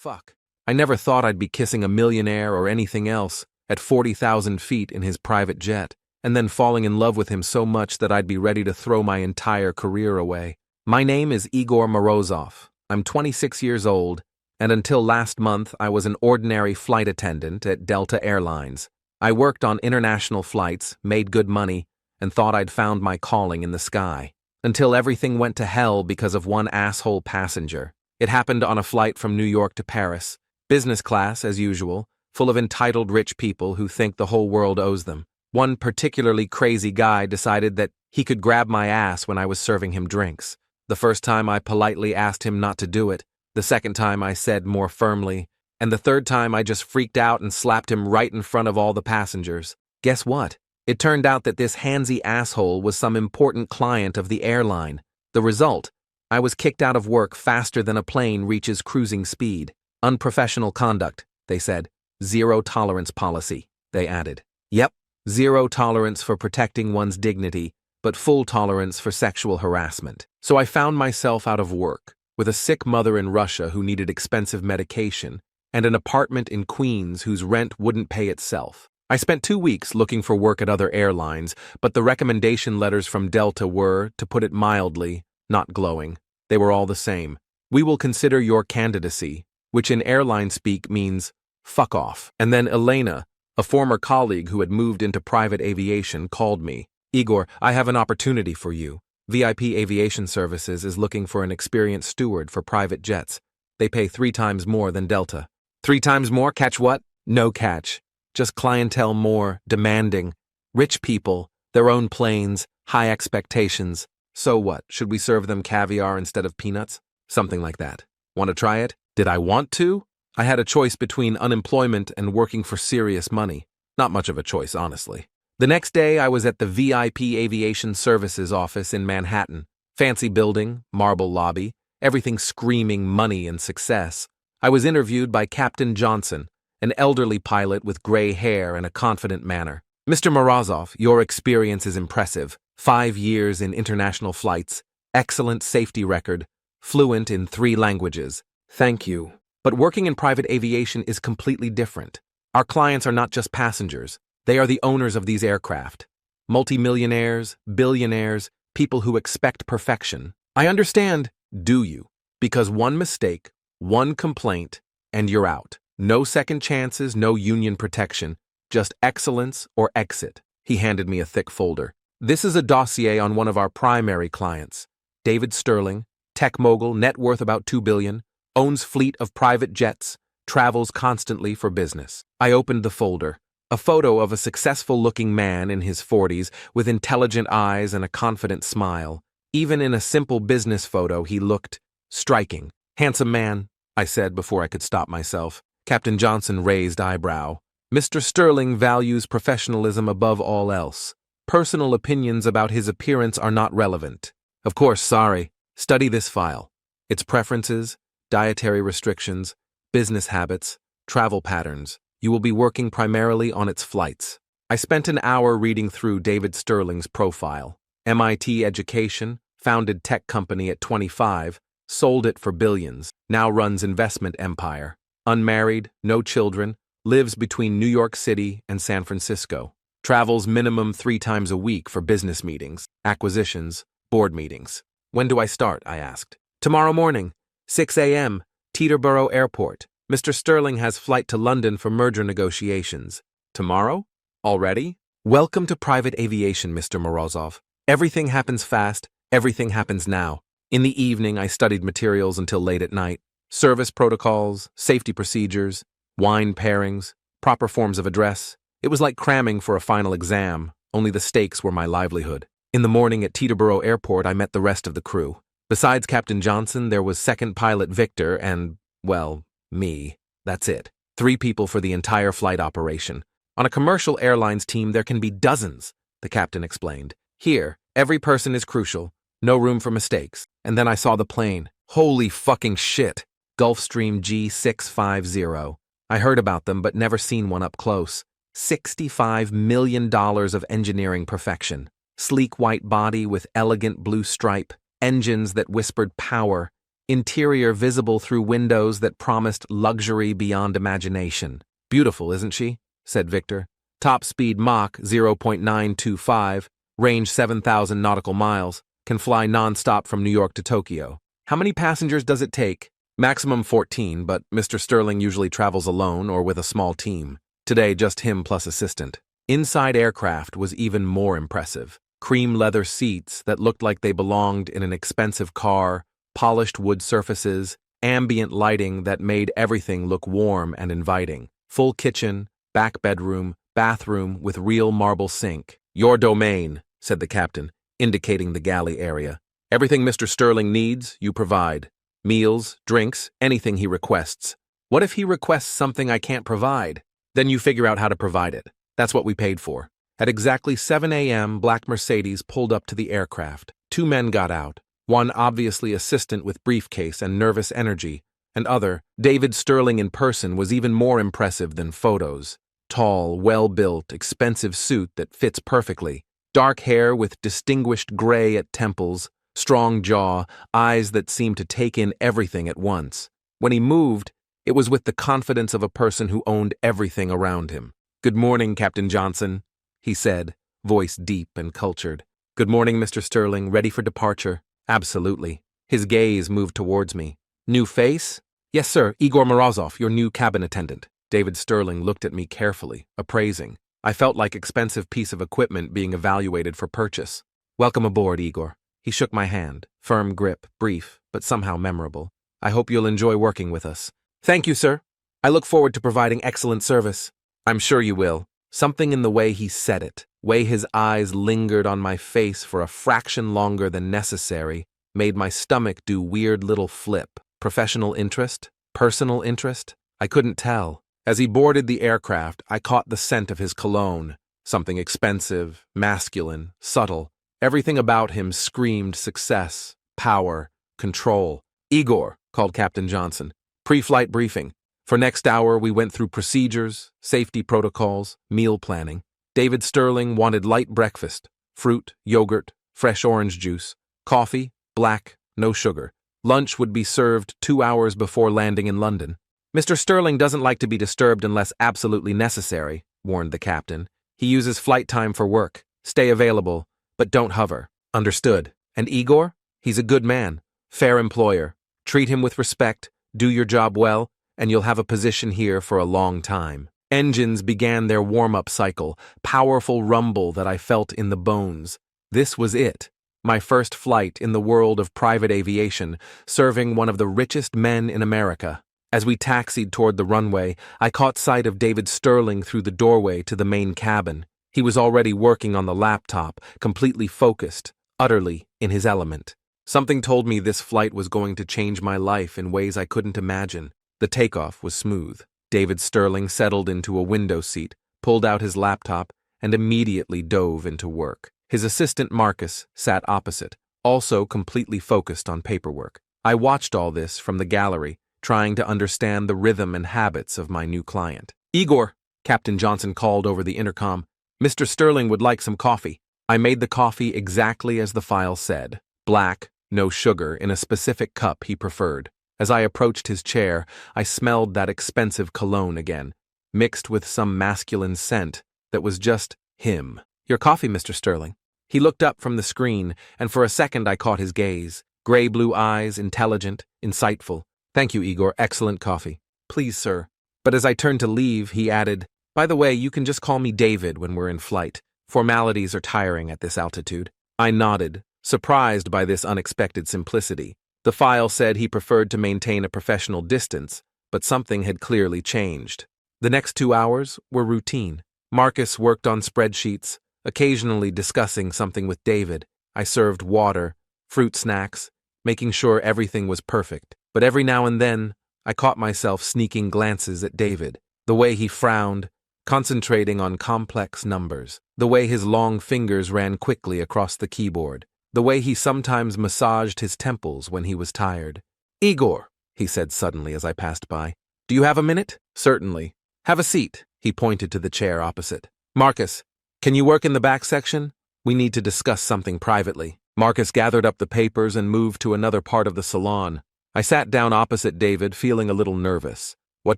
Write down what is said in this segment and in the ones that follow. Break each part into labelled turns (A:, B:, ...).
A: Fuck. I never thought I'd be kissing a millionaire or anything else at 40,000 feet in his private jet, and then falling in love with him so much that I'd be ready to throw my entire career away. My name is Igor Morozov. I'm 26 years old, and until last month I was an ordinary flight attendant at Delta Airlines. I worked on international flights, made good money, and thought I'd found my calling in the sky. Until everything went to hell because of one asshole passenger. It happened on a flight from New York to Paris. Business class, as usual, full of entitled rich people who think the whole world owes them. One particularly crazy guy decided that he could grab my ass when I was serving him drinks. The first time I politely asked him not to do it. The second time I said more firmly. And the third time I just freaked out and slapped him right in front of all the passengers. Guess what? It turned out that this handsy asshole was some important client of the airline. The result? I was kicked out of work faster than a plane reaches cruising speed. Unprofessional conduct, they said. Zero tolerance policy, they added. Yep, zero tolerance for protecting one's dignity, but full tolerance for sexual harassment. So I found myself out of work, with a sick mother in Russia who needed expensive medication, and an apartment in Queens whose rent wouldn't pay itself. I spent 2 weeks looking for work at other airlines, but the recommendation letters from Delta were, to put it mildly, not glowing. They were all the same. We will consider your candidacy, which in airline speak means, fuck off. And then Elena, a former colleague who had moved into private aviation, called me. Igor, I have an opportunity for you. VIP Aviation Services is looking for an experienced steward for private jets. They pay 3 times more than Delta. 3 times more? Catch what? No catch. Just clientele more, demanding. Rich people, their own planes, high expectations. So what, should we serve them caviar instead of peanuts? Something like that. Want to try it? Did I want to? I had a choice between unemployment and working for serious money. Not much of a choice, honestly. The next day, I was at the VIP Aviation Services office in Manhattan. Fancy building, marble lobby, everything screaming money and success. I was interviewed by Captain Johnson, an elderly pilot with gray hair and a confident manner. Mr. Morozov, your experience is impressive. 5 years in international flights, excellent safety record, fluent in 3 languages. Thank you. But working in private aviation is completely different. Our clients are not just passengers. They are the owners of these aircraft. Multimillionaires, billionaires, people who expect perfection. I understand, do you? Because one mistake, one complaint, and you're out. No second chances, no union protection, just excellence or exit. He handed me a thick folder. This is a dossier on one of our primary clients. David Sterling, tech mogul, net worth about $2 billion, owns fleet of private jets, travels constantly for business. I opened the folder. A photo of a successful-looking man in his 40s with intelligent eyes and a confident smile. Even in a simple business photo, he looked striking. Handsome man, I said before I could stop myself. Captain Johnson raised eyebrow. Mr. Sterling values professionalism above all else. Personal opinions about his appearance are not relevant. Of course, sorry. Study this file. Its preferences, dietary restrictions, business habits, travel patterns. You will be working primarily on its flights. I spent an hour reading through David Sterling's profile. MIT education, founded tech company at 25, sold it for billions, now runs investment empire. Unmarried, no children, lives between New York City and San Francisco. Travels minimum 3 times a week for business meetings, acquisitions, board meetings. When do I start? I asked. Tomorrow morning, 6 a.m., Teterboro Airport. Mr. Sterling has flight to London for merger negotiations. Tomorrow? Already? Welcome to private aviation, Mr. Morozov. Everything happens fast, everything happens now. In the evening, I studied materials until late at night. Service protocols, safety procedures, wine pairings, proper forms of address. It was like cramming for a final exam, only the stakes were my livelihood. In the morning at Teterboro Airport, I met the rest of the crew. Besides Captain Johnson, there was second pilot Victor and, well, me. That's it. 3 people for the entire flight operation. On a commercial airlines team, there can be dozens, the captain explained. Here, every person is crucial. No room for mistakes. And then I saw the plane. Holy fucking shit. Gulfstream G650. I heard about them, but never seen one up close. $65 million of engineering perfection. Sleek white body with elegant blue stripe. Engines that whispered power. interior visible through windows that promised luxury beyond imagination. Beautiful, isn't she? Said Victor. Top speed Mach 0.925, range 7,000 nautical miles, can fly non-stop from New York to Tokyo. How many passengers does it take? Maximum 14, but Mr. Sterling usually travels alone or with a small team. Today, just him plus assistant. Inside aircraft was even more impressive. Cream leather seats that looked like they belonged in an expensive car, polished wood surfaces, ambient lighting that made everything look warm and inviting. Full kitchen, back bedroom, bathroom with real marble sink. Your domain, said the captain, indicating the galley area. Everything Mr. Sterling needs, you provide. Meals, drinks, anything he requests. What if he requests something I can't provide? Then you figure out how to provide it. That's what we paid for. At exactly 7 a.m., black Mercedes pulled up to the aircraft. 2 men got out. One obviously assistant with briefcase and nervous energy, and other, David Sterling in person, was even more impressive than photos. Tall, well-built, expensive suit that fits perfectly. Dark hair with distinguished gray at temples, strong jaw, eyes that seemed to take in everything at once. When he moved, it was with the confidence of a person who owned everything around him. Good morning, Captain Johnson, he said, voice deep and cultured. Good morning, Mr. Sterling, ready for departure? Absolutely. His gaze moved towards me. New face? Yes, sir, Igor Morozov, your new cabin attendant. David Sterling looked at me carefully, appraising. I felt like expensive piece of equipment being evaluated for purchase. Welcome aboard, Igor. He shook my hand, firm grip, brief, but somehow memorable. I hope you'll enjoy working with us. Thank you, sir. I look forward to providing excellent service. I'm sure you will. Something in the way he said it, way his eyes lingered on my face for a fraction longer than necessary, made my stomach do weird little flip. Professional interest? Personal interest? I couldn't tell. As he boarded the aircraft, I caught the scent of his cologne. Something expensive, masculine, subtle. Everything about him screamed success, power, control. Igor, called Captain Johnson. Pre-flight briefing. For next hour, we went through procedures, safety protocols, meal planning. David Sterling wanted light breakfast, fruit, yogurt, fresh orange juice, coffee, black, no sugar. Lunch would be served 2 hours before landing in London. Mr. Sterling doesn't like to be disturbed unless absolutely necessary, warned the captain. He uses flight time for work. Stay available, but don't hover. Understood. And Igor? He's a good man, fair employer. Treat him with respect, do your job well, and you'll have a position here for a long time. Engines began their warm-up cycle, powerful rumble that I felt in the bones. This was it. My first flight in the world of private aviation, serving one of the richest men in America. As we taxied toward the runway, I caught sight of David Sterling through the doorway to the main cabin. He was already working on the laptop, completely focused, utterly in his element. Something told me this flight was going to change my life in ways I couldn't imagine. The takeoff was smooth. David Sterling settled into a window seat, pulled out his laptop, and immediately dove into work. His assistant Marcus sat opposite, also completely focused on paperwork. I watched all this from the gallery, trying to understand the rhythm and habits of my new client. Igor, Captain Johnson called over the intercom, Mr. Sterling would like some coffee. I made the coffee exactly as the file said. Black, no sugar, in a specific cup he preferred. As I approached his chair, I smelled that expensive cologne again, mixed with some masculine scent that was just him. Your coffee, Mr. Sterling. He looked up from the screen, and for a second I caught his gaze. Gray-blue eyes, intelligent, insightful. Thank you, Igor. Excellent coffee. Please, sir. But as I turned to leave, he added, By the way, you can just call me David when we're in flight. Formalities are tiring at this altitude. I nodded, surprised by this unexpected simplicity. The file said he preferred to maintain a professional distance, but something had clearly changed. The next 2 hours were routine. Marcus worked on spreadsheets, occasionally discussing something with David. I served water, fruit snacks, making sure everything was perfect. But every now and then, I caught myself sneaking glances at David, the way he frowned, concentrating on complex numbers, the way his long fingers ran quickly across the keyboard, the way he sometimes massaged his temples when he was tired. Igor, he said suddenly as I passed by, do you have a minute? Certainly. Have a seat, he pointed to the chair opposite. Marcus, can you work in the back section? We need to discuss something privately. Marcus gathered up the papers and moved to another part of the salon. I sat down opposite David, feeling a little nervous. What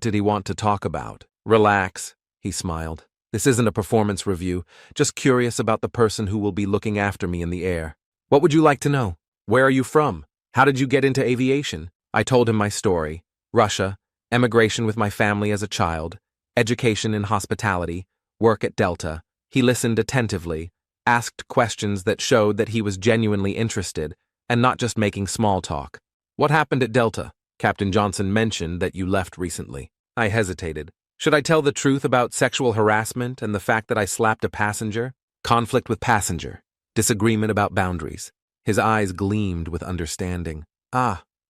A: did he want to talk about? Relax, he smiled. This isn't a performance review, just curious about the person who will be looking after me in the air. What would you like to know? Where are you from? How did you get into aviation? I told him my story. Russia, emigration with my family as a child, education in hospitality, work at Delta. He listened attentively, asked questions that showed that he was genuinely interested, and not just making small talk. What happened at Delta? Captain Johnson mentioned that you left recently. I hesitated. Should I tell the truth about sexual harassment and the fact that I slapped a passenger? Conflict with passenger. Disagreement about boundaries. His eyes gleamed with understanding.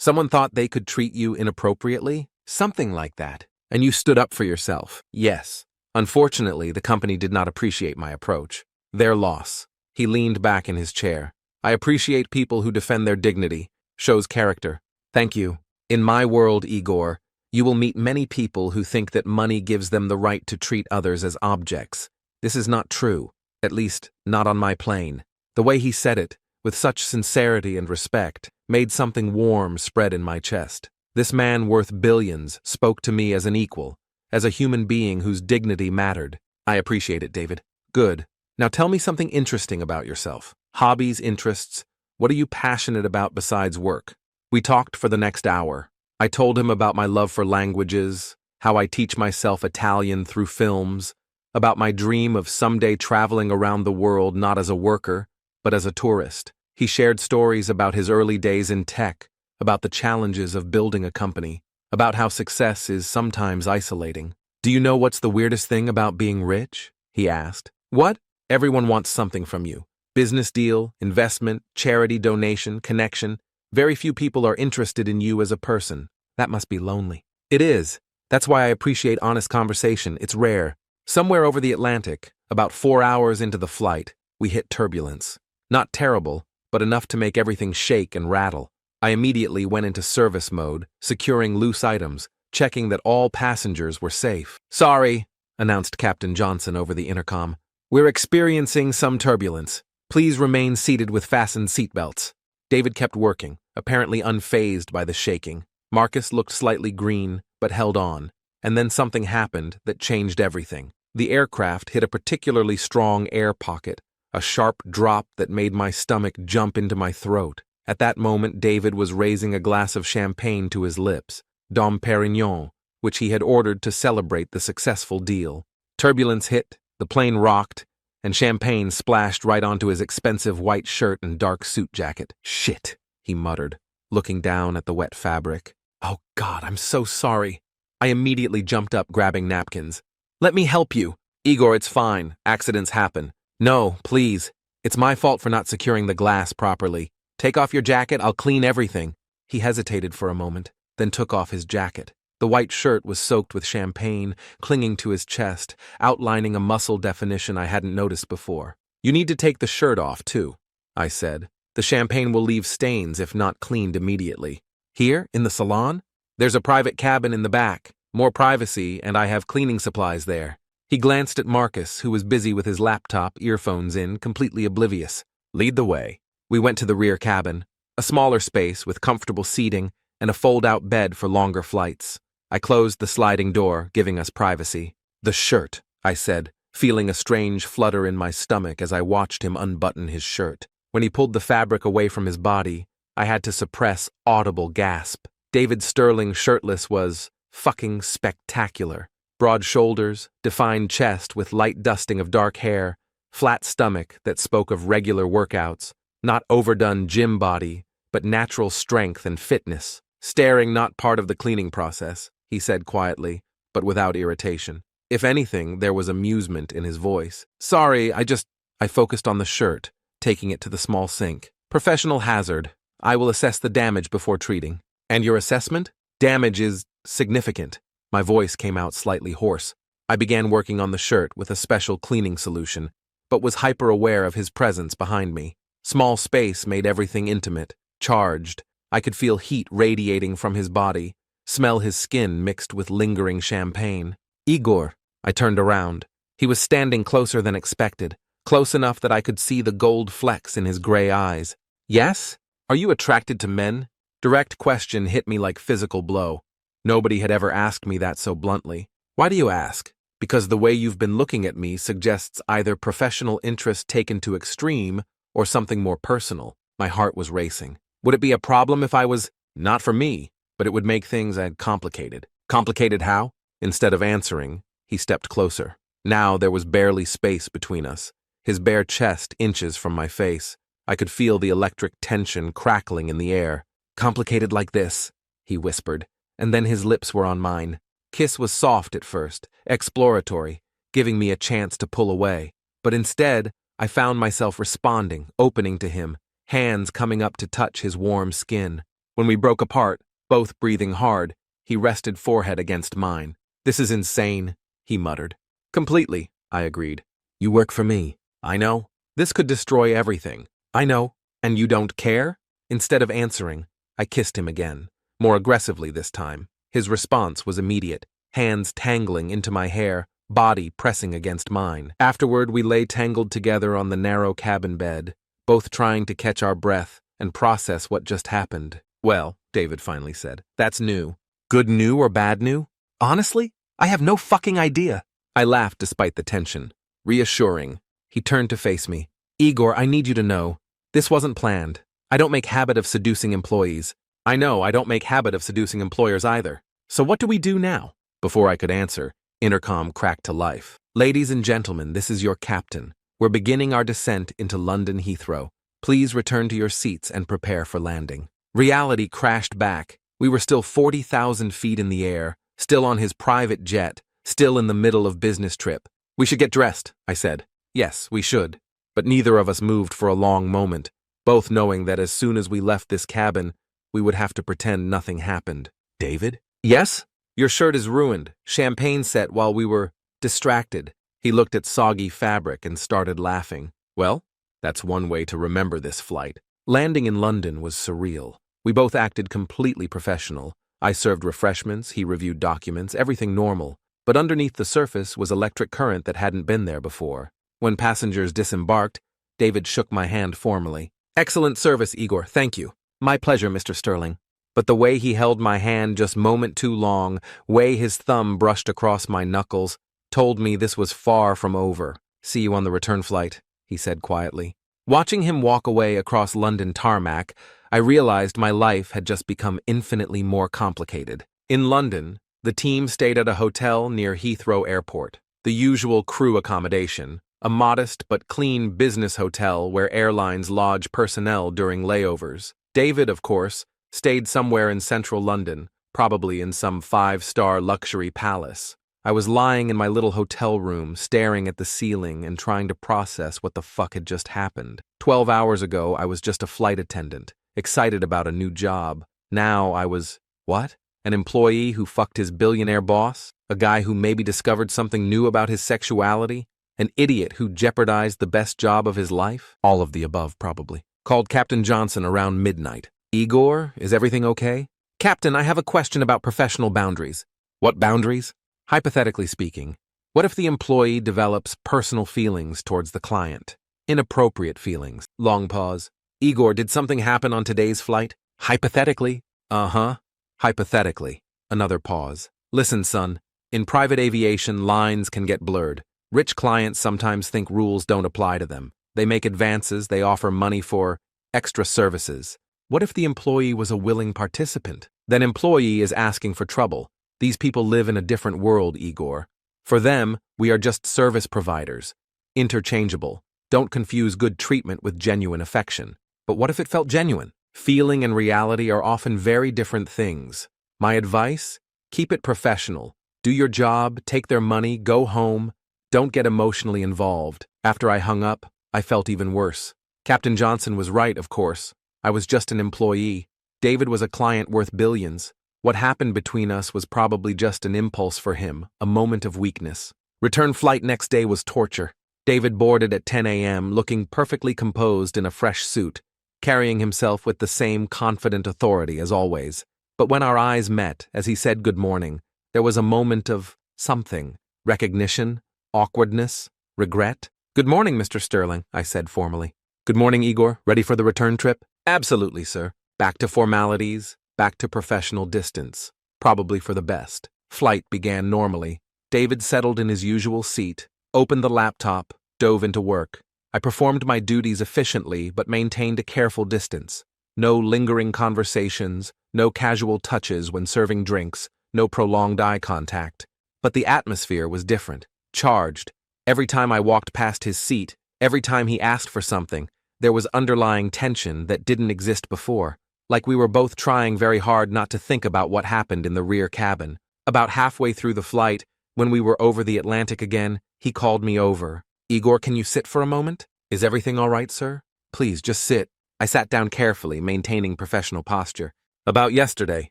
A: Someone thought they could treat you inappropriately? Something like that. And you stood up for yourself? Yes. Unfortunately, the company did not appreciate my approach. Their loss. He leaned back in his chair. I appreciate people who defend their dignity. Shows character. Thank you. In my world, Igor, you will meet many people who think that money gives them the right to treat others as objects. This is not true, at least not on my plane. The way he said it, with such sincerity and respect, made something warm spread in my chest. This man worth billions spoke to me as an equal, as a human being whose dignity mattered. I appreciate it, David. Good. Now tell me something interesting about yourself. Hobbies, interests. What are you passionate about besides work? We talked for the next hour. I told him about my love for languages, how I teach myself Italian through films, about my dream of someday traveling around the world not as a worker, but as a tourist. He shared stories about his early days in tech, about the challenges of building a company, about how success is sometimes isolating. Do you know what's the weirdest thing about being rich? He asked. What? Everyone wants something from you. Business deal, investment, charity donation, connection. Very few people are interested in you as a person. That must be lonely. It is. That's why I appreciate honest conversation. It's rare. Somewhere over the Atlantic, about 4 hours into the flight, we hit turbulence. Not terrible, but enough to make everything shake and rattle. I immediately went into service mode, securing loose items, checking that all passengers were safe. Sorry, announced Captain Johnson over the intercom. We're experiencing some turbulence. Please remain seated with fastened seatbelts. David kept working, apparently unfazed by the shaking. Marcus looked slightly green, but held on. And then something happened that changed everything. The aircraft hit a particularly strong air pocket, a sharp drop that made my stomach jump into my throat. At that moment, David was raising a glass of champagne to his lips, Dom Perignon, which he had ordered to celebrate the successful deal. Turbulence hit, the plane rocked, and champagne splashed right onto his expensive white shirt and dark suit jacket. Shit, he muttered, looking down at the wet fabric. Oh God, I'm so sorry. I immediately jumped up, grabbing napkins. Let me help you. Igor, it's fine. Accidents happen. No, please. It's my fault for not securing the glass properly. Take off your jacket, I'll clean everything. He hesitated for a moment, then took off his jacket. The white shirt was soaked with champagne, clinging to his chest, outlining a muscle definition I hadn't noticed before. You need to take the shirt off, too, I said. The champagne will leave stains if not cleaned immediately. Here, in the salon? There's a private cabin in the back. More privacy, and I have cleaning supplies there. He glanced at Marcus, who was busy with his laptop, earphones in, completely oblivious. Lead the way. We went to the rear cabin, a smaller space with comfortable seating and a fold-out bed for longer flights. I closed the sliding door, giving us privacy. The shirt, I said, feeling a strange flutter in my stomach as I watched him unbutton his shirt. When he pulled the fabric away from his body, I had to suppress audible gasp. David Sterling shirtless was fucking spectacular. Broad shoulders, defined chest with light dusting of dark hair, flat stomach that spoke of regular workouts, not overdone gym body, but natural strength and fitness. Staring not part of the cleaning process, he said quietly, but without irritation. If anything, there was amusement in his voice. Sorry, I focused on the shirt, taking it to the small sink. Professional hazard. I will assess the damage before treating. And your assessment? Damage is significant. My voice came out slightly hoarse. I began working on the shirt with a special cleaning solution, but was hyper-aware of his presence behind me. Small space made everything intimate, charged. I could feel heat radiating from his body, smell his skin mixed with lingering champagne. Igor, I turned around. He was standing closer than expected, close enough that I could see the gold flecks in his gray eyes. Yes? Are you attracted to men? Direct question hit me like physical blow. Nobody had ever asked me that so bluntly. Why do you ask? Because the way you've been looking at me suggests either professional interest taken to extreme or something more personal. My heart was racing. Would it be a problem if I was, not for me, but it would make things complicated. Complicated how? Instead of answering, he stepped closer. Now there was barely space between us. His bare chest inches from my face. I could feel the electric tension crackling in the air. Complicated like this, he whispered, and then his lips were on mine. Kiss was soft at first, exploratory, giving me a chance to pull away. But instead, I found myself responding, opening to him, hands coming up to touch his warm skin. When we broke apart, both breathing hard, he rested forehead against mine. This is insane, he muttered. Completely, I agreed. You work for me. I know. This could destroy everything. I know. And you don't care? Instead of answering, I kissed him again, more aggressively this time. His response was immediate, hands tangling into my hair, body pressing against mine. Afterward, we lay tangled together on the narrow cabin bed, both trying to catch our breath and process what just happened. Well, David finally said, that's new. Good new or bad new? Honestly, I have no fucking idea. I laughed despite the tension. Reassuring. He turned to face me. Igor, I need you to know, this wasn't planned. I don't make habit of seducing employees. I know I don't make habit of seducing employers either. So what do we do now? Before I could answer, intercom cracked to life. Ladies and gentlemen, this is your captain. We're beginning our descent into London Heathrow. Please return to your seats and prepare for landing. Reality crashed back. We were still 40,000 feet in the air, still on his private jet, still in the middle of business trip. We should get dressed, I said. Yes, we should. But neither of us moved for a long moment, both knowing that as soon as we left this cabin, we would have to pretend nothing happened. David? Yes? Your shirt is ruined. Champagne set while we were distracted. He looked at soggy fabric and started laughing. Well, that's one way to remember this flight. Landing in London was surreal. We both acted completely professional. I served refreshments, he reviewed documents, everything normal. But underneath the surface was electric current that hadn't been there before. When passengers disembarked, David shook my hand formally. Excellent service, Igor. Thank you. My pleasure, Mr. Sterling. But the way he held my hand just moment too long, way his thumb brushed across my knuckles, told me this was far from over. See you on the return flight, he said quietly. Watching him walk away across London tarmac, I realized my life had just become infinitely more complicated. In London, the team stayed at a hotel near Heathrow Airport, the usual crew accommodation, a modest but clean business hotel where airlines lodge personnel during layovers. David, of course, stayed somewhere in central London, probably in some 5-star luxury palace. I was lying in my little hotel room, staring at the ceiling and trying to process what the fuck had just happened. 12 hours ago, I was just a flight attendant, excited about a new job. Now I was, what? An employee who fucked his billionaire boss? A guy who maybe discovered something new about his sexuality? An idiot who jeopardized the best job of his life? All of the above, probably. Called Captain Johnson around midnight. Igor, is everything okay? Captain, I have a question about professional boundaries. What boundaries? Hypothetically speaking, what if the employee develops personal feelings towards the client? Inappropriate feelings. Long pause. Igor, did something happen on today's flight? Hypothetically. Uh-huh. Hypothetically. Another pause. Listen, son. In private aviation, lines can get blurred. Rich clients sometimes think rules don't apply to them. They make advances, they offer money for extra services. What if the employee was a willing participant? Then employee is asking for trouble. These people live in a different world, Igor. For them, we are just service providers. Interchangeable. Don't confuse good treatment with genuine affection. But what if it felt genuine? Feeling and reality are often very different things. My advice? Keep it professional. Do your job, take their money, go home. Don't get emotionally involved. After I hung up, I felt even worse. Captain Johnson was right, of course. I was just an employee. David was a client worth billions. What happened between us was probably just an impulse for him, a moment of weakness. Return flight next day was torture. David boarded at 10 a.m., looking perfectly composed in a fresh suit, carrying himself with the same confident authority as always. But when our eyes met, as he said good morning, there was a moment of something. Recognition, awkwardness, regret. Good morning, Mr. Sterling, I said formally. Good morning, Igor. Ready for the return trip? Absolutely, sir. Back to formalities, back to professional distance. Probably for the best. Flight began normally. David settled in his usual seat, opened the laptop, dove into work. I performed my duties efficiently but maintained a careful distance. No lingering conversations, no casual touches when serving drinks, no prolonged eye contact. But the atmosphere was different, charged. Every time I walked past his seat, every time he asked for something, there was underlying tension that didn't exist before, like we were both trying very hard not to think about what happened in the rear cabin. About halfway through the flight, when we were over the Atlantic again, he called me over. "Igor, can you sit for a moment? Is everything all right, sir? Please, just sit." I sat down carefully, maintaining professional posture. "About yesterday,"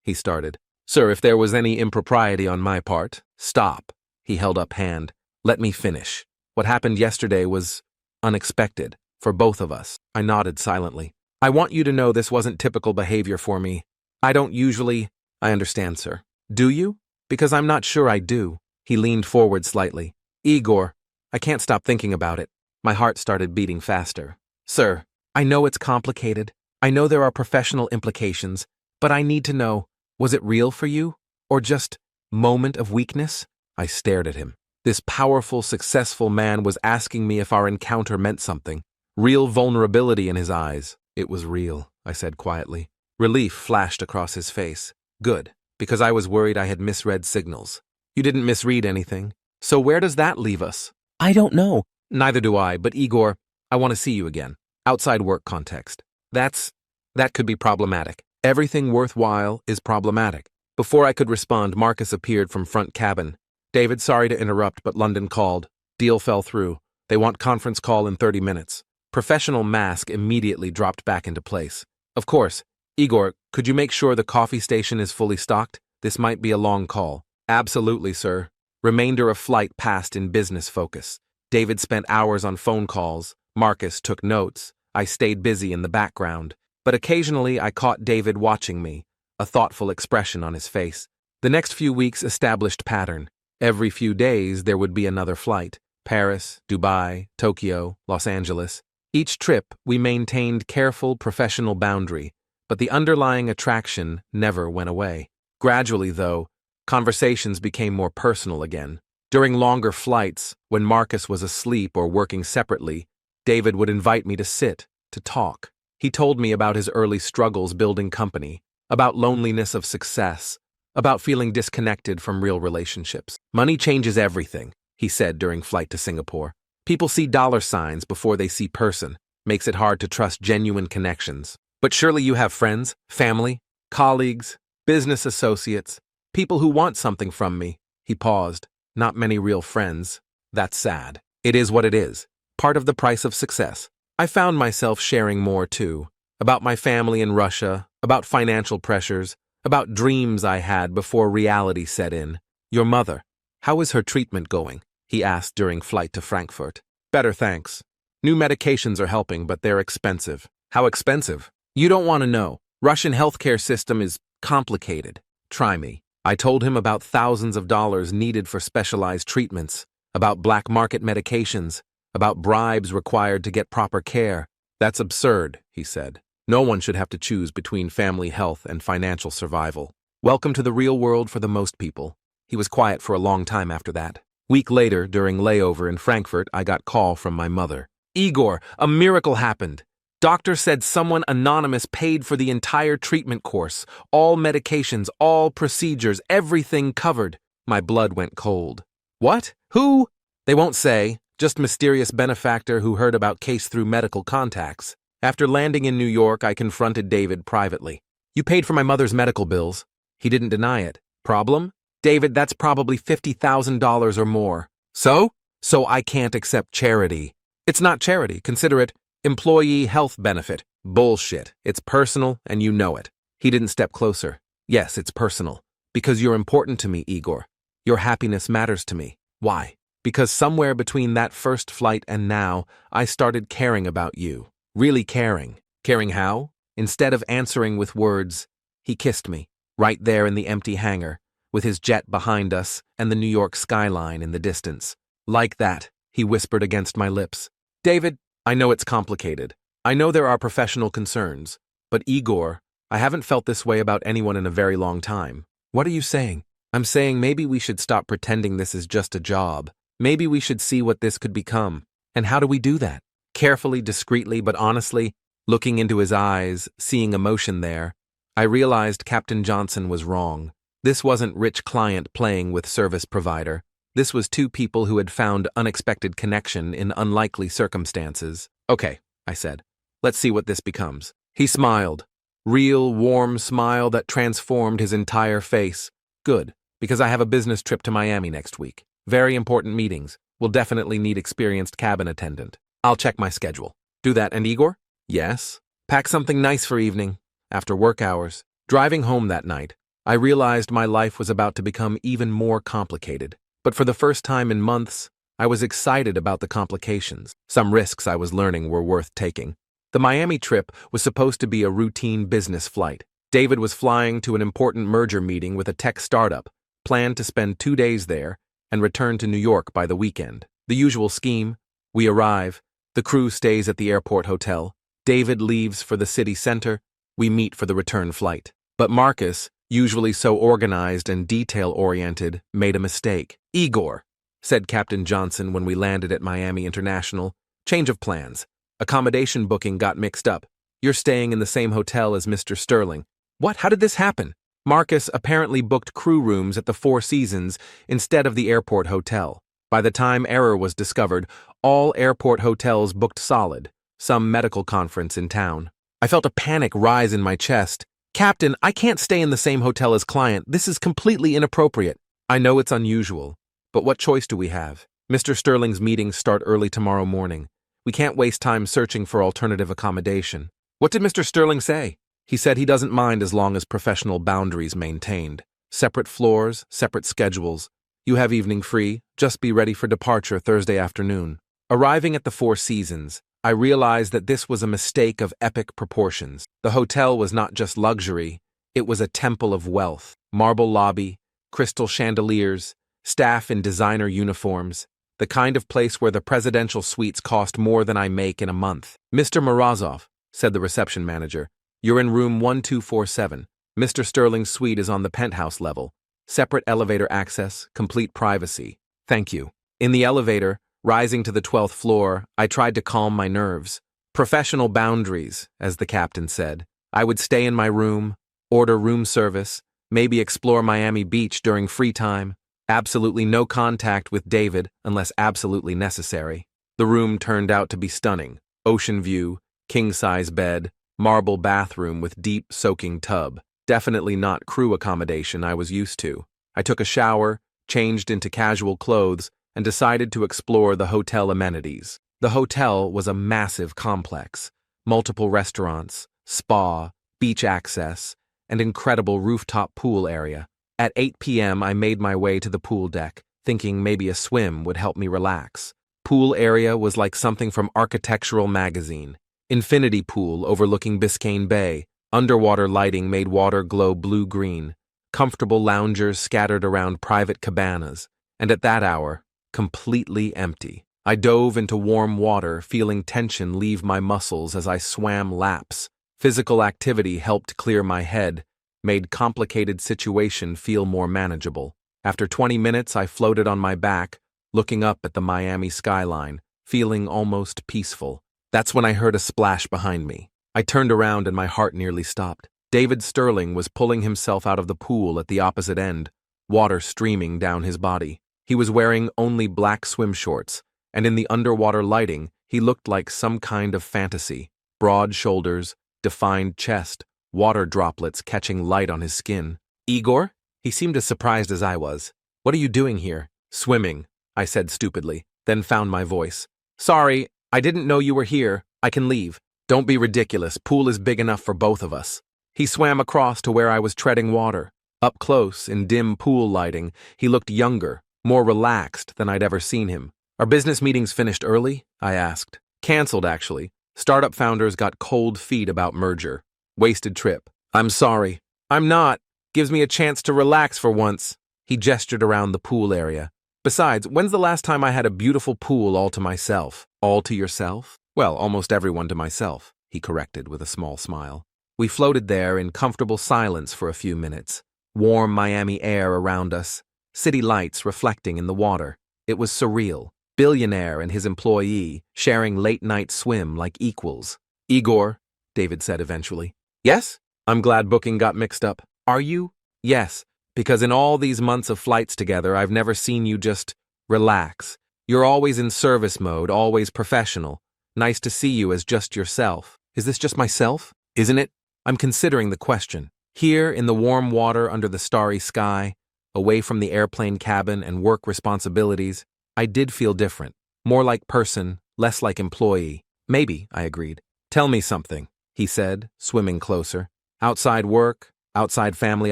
A: he started. "Sir, if there was any impropriety on my part, stop." He held up hand. "Let me finish. What happened yesterday was unexpected, for both of us." I nodded silently. "I want you to know this wasn't typical behavior for me. I don't usually—" "I understand, sir." "Do you? Because I'm not sure I do." He leaned forward slightly. "Igor, I can't stop thinking about it." My heart started beating faster. "Sir, I know it's complicated. I know there are professional implications, but I need to know, was it real for you? Or just moment of weakness?" I stared at him. This powerful, successful man was asking me if our encounter meant something. Real vulnerability in his eyes. "It was real," I said quietly. Relief flashed across his face. "Good, because I was worried I had misread signals." "You didn't misread anything. So where does that leave us?" "I don't know." "Neither do I, but Igor, I want to see you again. Outside work context. That could be problematic. Everything worthwhile is problematic." Before I could respond, Marcus appeared from front cabin. "David, sorry to interrupt, but London called. Deal fell through. They want conference call in 30 minutes. Professional mask immediately dropped back into place. "Of course. Igor, could you make sure the coffee station is fully stocked? This might be a long call." "Absolutely, sir." Remainder of flight passed in business focus. David spent hours on phone calls. Marcus took notes. I stayed busy in the background. But occasionally I caught David watching me, a thoughtful expression on his face. The next few weeks established pattern. Every few days there would be another flight. Paris, Dubai, Tokyo, Los Angeles. Each trip we maintained careful professional boundary, but the underlying attraction never went away. Gradually, though, conversations became more personal again. During longer flights, when Marcus was asleep or working separately, David would invite me to sit, to talk. He told me about his early struggles building company, about loneliness of success, about feeling disconnected from real relationships. "Money changes everything," he said during flight to Singapore. "People see dollar signs before they see person. Makes it hard to trust genuine connections. But surely you have friends, family, colleagues, business associates, people who want something from me." He paused. "Not many real friends. That's sad. It is what it is. Part of the price of success." I found myself sharing more too. About my family in Russia, about financial pressures, about dreams I had before reality set in. "Your mother, how is her treatment going?" he asked during flight to Frankfurt. "Better, thanks. New medications are helping, but they're expensive." "How expensive?" "You don't want to know. Russian healthcare system is complicated. Try me." I told him about thousands of dollars needed for specialized treatments, about black market medications, about bribes required to get proper care. "That's absurd," he said. "No one should have to choose between family health and financial survival. Welcome to the real world for the most people." He was quiet for a long time after that. Week later, during layover in Frankfurt, I got call from my mother. "Igor, a miracle happened. Doctor said someone anonymous paid for the entire treatment course, all medications, all procedures, everything covered." My blood went cold. "What? Who?" "They won't say. Just mysterious benefactor who heard about case through medical contacts." After landing in New York, I confronted David privately. "You paid for my mother's medical bills." He didn't deny it. "Problem?" "David, that's probably $50,000 or more." So? "So I can't accept charity." "It's not charity. Consider it employee health benefit." "Bullshit. It's personal, and you know it." He didn't step closer. "Yes, it's personal. Because you're important to me, Igor. Your happiness matters to me." "Why?" "Because somewhere between that first flight and now, I started caring about you. Really caring." "Caring how?" Instead of answering with words, he kissed me, right there in the empty hangar, with his jet behind us and the New York skyline in the distance. "Like that," he whispered against my lips. "David, I know it's complicated. I know there are professional concerns. But Igor, I haven't felt this way about anyone in a very long time. What are you saying? I'm saying maybe we should stop pretending this is just a job. Maybe we should see what this could become. And how do we do that? Carefully, discreetly, but honestly, looking into his eyes, seeing emotion there, I realized Captain Johnson was wrong. This wasn't rich client playing with service provider. This was two people who had found unexpected connection in unlikely circumstances. Okay, I said. Let's see what this becomes. He smiled. Real, warm smile that transformed his entire face. Good, because I have a business trip to Miami next week. Very important meetings. Will definitely need experienced cabin attendant. I'll check my schedule. Do that. And Igor? Yes. Pack something nice for evening, after work hours. Driving home that night, I realized my life was about to become even more complicated. But for the first time in months, I was excited about the complications. Some risks I was learning were worth taking. The Miami trip was supposed to be a routine business flight. David was flying to an important merger meeting with a tech startup, planned to spend 2 days there, and return to New York by the weekend. The usual scheme: we arrive, the crew stays at the airport hotel, David leaves for the city center, we meet for the return flight. But Marcus, usually so organized and detail-oriented, made a mistake. Igor, said Captain Johnson when we landed at Miami International, change of plans. Accommodation booking got mixed up. You're staying in the same hotel as Mr. Sterling. What? How did this happen? Marcus apparently booked crew rooms at the Four Seasons instead of the airport hotel. By the time error was discovered, all airport hotels booked solid, some medical conference in town. I felt a panic rise in my chest. Captain, I can't stay in the same hotel as client. This is completely inappropriate. I know it's unusual, but what choice do we have? Mr. Sterling's meetings start early tomorrow morning. We can't waste time searching for alternative accommodation. What did Mr. Sterling say? He said he doesn't mind as long as professional boundaries maintained. Separate floors, separate schedules. You have evening free, just be ready for departure Thursday afternoon. Arriving at the Four Seasons, I realized that this was a mistake of epic proportions. The hotel was not just luxury, it was a temple of wealth. Marble lobby, crystal chandeliers, staff in designer uniforms, the kind of place where the presidential suites cost more than I make in a month. Mr. Morozov, said the reception manager, you're in room 1247. Mr. Sterling's suite is on the penthouse level. Separate elevator access, complete privacy. Thank you. In the elevator, rising to the 12th floor, I tried to calm my nerves. Professional boundaries, as the captain said. I would stay in my room, order room service, maybe explore Miami Beach during free time. Absolutely no contact with David unless absolutely necessary. The room turned out to be stunning. Ocean view, king-size bed, marble bathroom with deep soaking tub. Definitely not crew accommodation I was used to. I took a shower, changed into casual clothes, and decided to explore the hotel amenities. The hotel was a massive complex. Multiple restaurants, spa, beach access, and incredible rooftop pool area. At 8 p.m., I made my way to the pool deck, thinking maybe a swim would help me relax. Pool area was like something from Architectural Magazine. Infinity pool overlooking Biscayne Bay. Underwater lighting made water glow blue-green. Comfortable loungers scattered around private cabanas. And at that hour, completely empty. I dove into warm water, feeling tension leave my muscles as I swam laps. Physical activity helped clear my head, made complicated situation feel more manageable. After 20 minutes, I floated on my back, looking up at the Miami skyline, feeling almost peaceful. That's when I heard a splash behind me. I turned around and my heart nearly stopped. David Sterling was pulling himself out of the pool at the opposite end, water streaming down his body. He was wearing only black swim shorts, and in the underwater lighting, he looked like some kind of fantasy. Broad shoulders, defined chest, water droplets catching light on his skin. Igor? He seemed as surprised as I was. What are you doing here? Swimming, I said stupidly, then found my voice. Sorry, I didn't know you were here. I can leave. Don't be ridiculous. Pool is big enough for both of us. He swam across to where I was treading water. Up close, in dim pool lighting, he looked younger, more relaxed than I'd ever seen him. Are business meetings finished early? I asked. Canceled, actually. Startup founders got cold feet about merger. Wasted trip. I'm sorry. I'm not. Gives me a chance to relax for once. He gestured around the pool area. Besides, when's the last time I had a beautiful pool all to myself? All to yourself? Well, almost everyone to myself, he corrected with a small smile. We floated there in comfortable silence for a few minutes. Warm Miami air around us, city lights reflecting in the water. It was surreal. Billionaire and his employee sharing late-night swim like equals. Igor, David said eventually. Yes? I'm glad booking got mixed up. Are you? Yes, because in all these months of flights together, I've never seen you just relax. You're always in service mode, always professional. Nice to see you as just yourself. Is this just myself? Isn't it? I'm considering the question. Here, in the warm water under the starry sky, away from the airplane cabin and work responsibilities, I did feel different. More like person, less like employee. Maybe, I agreed. Tell me something, he said, swimming closer. Outside work, outside family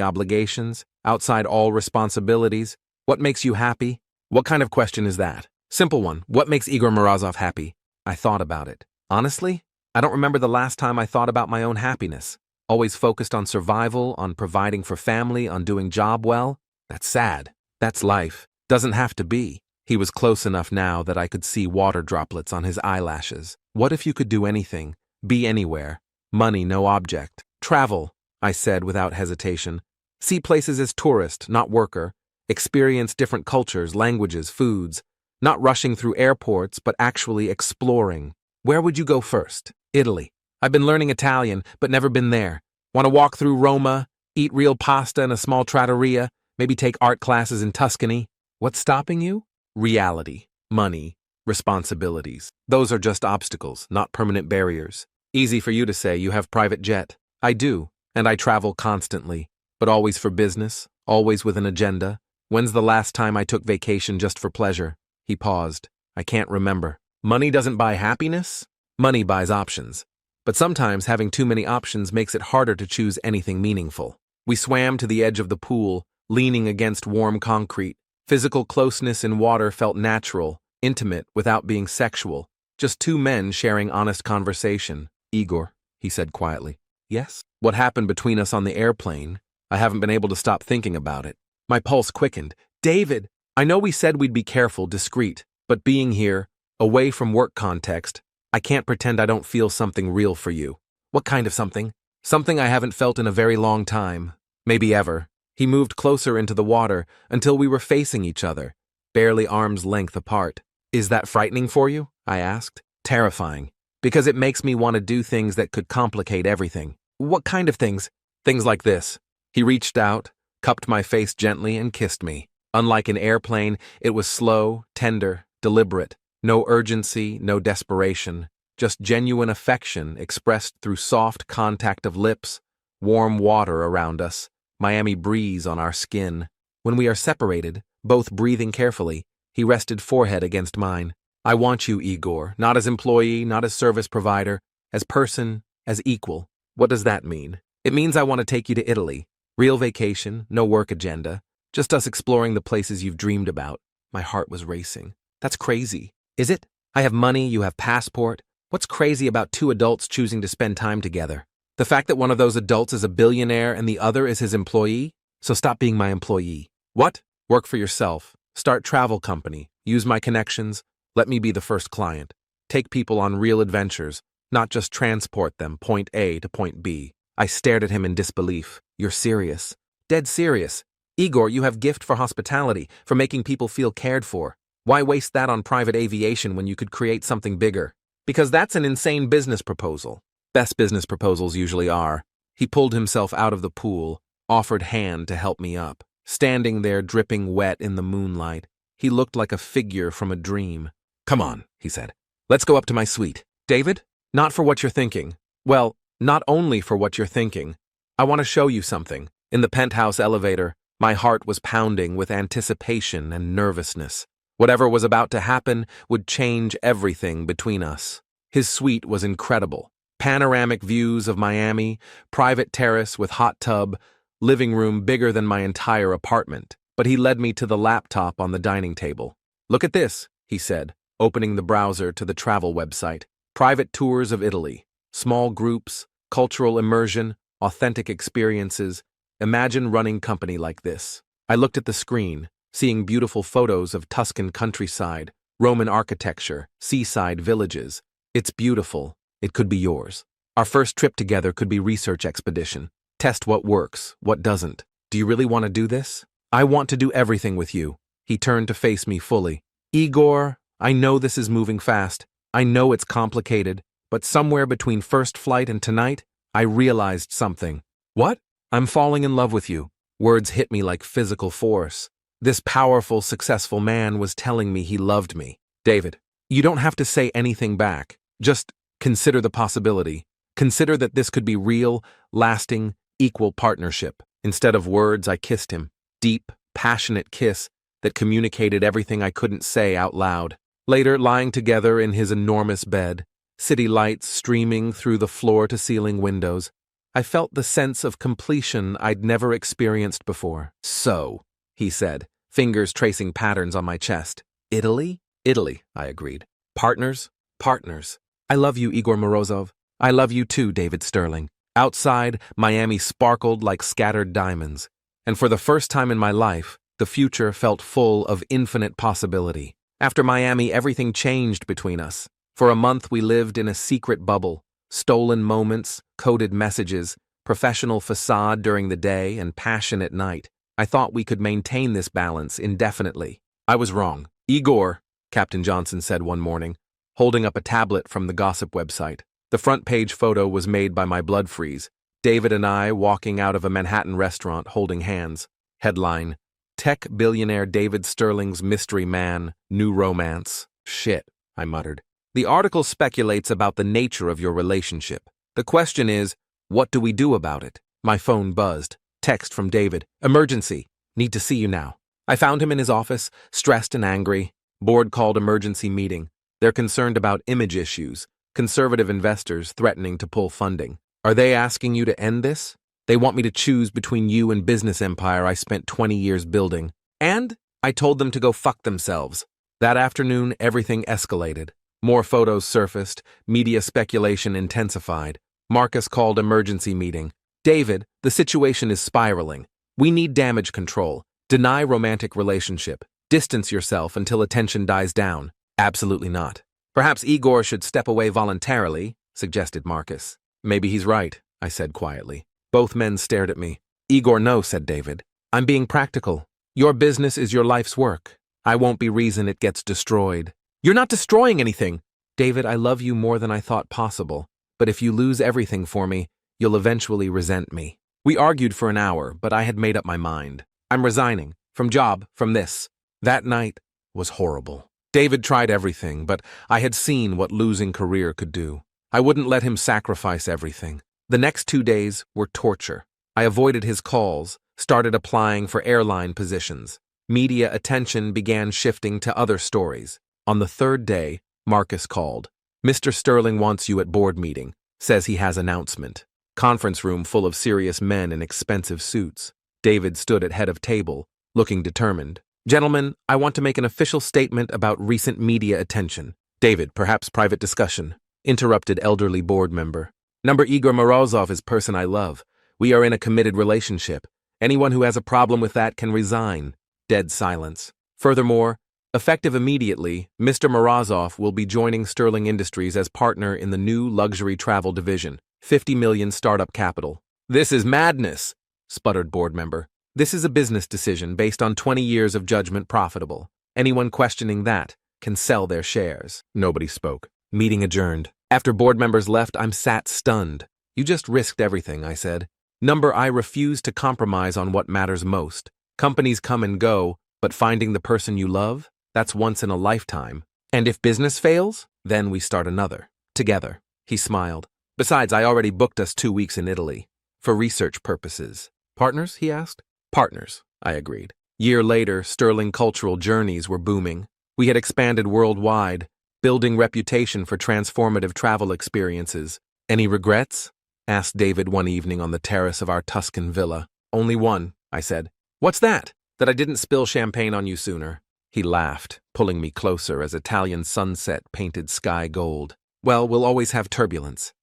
A: obligations, outside all responsibilities. What makes you happy? What kind of question is that? Simple one. What makes Igor Morozov happy? I thought about it. Honestly, I don't remember the last time I thought about my own happiness. Always focused on survival, on providing for family, on doing job well. That's sad. That's life. Doesn't have to be. He was close enough now that I could see water droplets on his eyelashes. What if you could do anything? Be anywhere. Money no object. Travel, I said without hesitation. See places as tourist, not worker. Experience different cultures, languages, foods. Not rushing through airports, but actually exploring. Where would you go first? Italy. I've been learning Italian, but never been there. Want to walk through Roma, eat real pasta in a small trattoria, maybe take art classes in Tuscany. What's stopping you? Reality, money, responsibilities. Those are just obstacles, not permanent barriers. Easy for you to say you have private jet. I do, and I travel constantly, but always for business, always with an agenda. When's the last time I took vacation just for pleasure? He paused. I can't remember. Money doesn't buy happiness? Money buys options. But sometimes having too many options makes it harder to choose anything meaningful. We swam to the edge of the pool, leaning against warm concrete. Physical closeness in water felt natural, intimate without being sexual. Just two men sharing honest conversation. Igor, he said quietly. Yes? What happened between us on the airplane? I haven't been able to stop thinking about it. My pulse quickened. David, I know we said we'd be careful, discreet, but being here, away from work context, I can't pretend I don't feel something real for you. What kind of something? Something I haven't felt in a very long time. Maybe ever. He moved closer into the water until we were facing each other, barely arm's length apart. Is that frightening for you? I asked. Terrifying. Because it makes me want to do things that could complicate everything. What kind of things? Things like this. He reached out, cupped my face gently, and kissed me. Unlike an airplane, it was slow, tender, deliberate. No urgency, no desperation. Just genuine affection expressed through soft contact of lips, warm water around us, Miami breeze on our skin. When we are separated, both breathing carefully, he rested forehead against mine. I want you, Igor, not as employee, not as service provider, as person, as equal. What does that mean? It means I want to take you to Italy. Real vacation, no work agenda. Just us exploring the places you've dreamed about. My heart was racing. That's crazy. Is it? I have money, you have passport. What's crazy about two adults choosing to spend time together? The fact that one of those adults is a billionaire and the other is his employee? So stop being my employee. What? Work for yourself. Start travel company. Use my connections. Let me be the first client. Take people on real adventures, not just transport them point A to point B. I stared at him in disbelief. You're serious. Dead serious. Igor, you have gift for hospitality, for making people feel cared for. Why waste that on private aviation when you could create something bigger? Because that's an insane business proposal. Best business proposals usually are. He pulled himself out of the pool, offered hand to help me up. Standing there dripping wet in the moonlight, he looked like a figure from a dream. Come on, he said. Let's go up to my suite. David? Not for what you're thinking. Well, not only for what you're thinking. I want to show you something. In the penthouse elevator, my heart was pounding with anticipation and nervousness. Whatever was about to happen would change everything between us. His suite was incredible. Panoramic views of Miami, private terrace with hot tub, living room bigger than my entire apartment. But he led me to the laptop on the dining table. Look at this, he said, opening the browser to the travel website. Private tours of Italy. Small groups, cultural immersion, authentic experiences. Imagine running company like this. I looked at the screen, seeing beautiful photos of Tuscan countryside, Roman architecture, seaside villages. It's beautiful. It could be yours. Our first trip together could be research expedition. Test what works, what doesn't. Do you really want to do this? I want to do everything with you. He turned to face me fully. Igor, I know this is moving fast. I know it's complicated, but somewhere between first flight and tonight, I realized something. What? I'm falling in love with you. Words hit me like physical force. This powerful, successful man was telling me he loved me. David, you don't have to say anything back. Just consider the possibility. Consider that this could be real, lasting, equal partnership. Instead of words, I kissed him. Deep, passionate kiss that communicated everything I couldn't say out loud. Later, lying together in his enormous bed, city lights streaming through the floor-to-ceiling windows, I felt the sense of completion I'd never experienced before. So, he said, fingers tracing patterns on my chest. Italy? Italy, I agreed. Partners? Partners. I love you, Igor Morozov. I love you too, David Sterling. Outside, Miami sparkled like scattered diamonds. And for the first time in my life, the future felt full of infinite possibility. After Miami, everything changed between us. For a month, we lived in a secret bubble. Stolen moments, coded messages, professional facade during the day, and passion at night. I thought we could maintain this balance indefinitely. I was wrong. Igor, Captain Johnson said one morning, holding up a tablet from the gossip website. The front page photo was made by my blood freeze. David and I walking out of a Manhattan restaurant holding hands. Headline: Tech billionaire David Sterling's mystery man, new romance. Shit, I muttered. The article speculates about the nature of your relationship. The question is, what do we do about it? My phone buzzed. Text from David. Emergency. Need to see you now. I found him in his office, stressed and angry. Board called emergency meeting. They're concerned about image issues. Conservative investors threatening to pull funding. Are they asking you to end this? They want me to choose between you and business empire I spent 20 years building. And I told them to go fuck themselves. That afternoon, everything escalated. More photos surfaced. Media speculation intensified. Marcus called emergency meeting. David, the situation is spiraling. We need damage control. Deny romantic relationship. Distance yourself until attention dies down. Absolutely not. Perhaps Igor should step away voluntarily, suggested Marcus. Maybe he's right, I said quietly. Both men stared at me. Igor, no, said David. I'm being practical. Your business is your life's work. I won't be reason it gets destroyed. You're not destroying anything. David, I love you more than I thought possible. But if you lose everything for me, you'll eventually resent me. We argued for an hour, but I had made up my mind. I'm resigning. From job, from this. That night was horrible. David tried everything, but I had seen what losing career could do. I wouldn't let him sacrifice everything. The next 2 days were torture. I avoided his calls, started applying for airline positions. Media attention began shifting to other stories. On the third day, Marcus called. Mr. Sterling wants you at board meeting. Says he has announcement. Conference room full of serious men in expensive suits. David stood at head of table, looking determined. Gentlemen, I want to make an official statement about recent media attention. David, perhaps private discussion. Interrupted elderly board member. Number Igor Morozov is person I love. We are in a committed relationship. Anyone who has a problem with that can resign. Dead silence. Furthermore, effective immediately, Mr. Morozov will be joining Sterling Industries as partner in the new luxury travel division. 50 million startup capital. This is madness, sputtered board member. This is a business decision based on 20 years of judgment profitable. Anyone questioning that can sell their shares. Nobody spoke. Meeting adjourned. After board members left, I'm sat stunned. You just risked everything, I said. Number, I refuse to compromise on what matters most. Companies come and go, but finding the person you love, that's once in a lifetime. And if business fails, then we start another. Together. He smiled. Besides, I already booked us 2 weeks in Italy. For research purposes. Partners, he asked. Partners, I agreed. Year later, Sterling cultural journeys were booming. We had expanded worldwide, building reputation for transformative travel experiences. Any regrets? Asked David one evening on the terrace of our Tuscan villa. Only one, I said. What's that? That I didn't spill champagne on you sooner. He laughed, pulling me closer as Italian sunset painted sky gold. Well, we'll always have turbulence.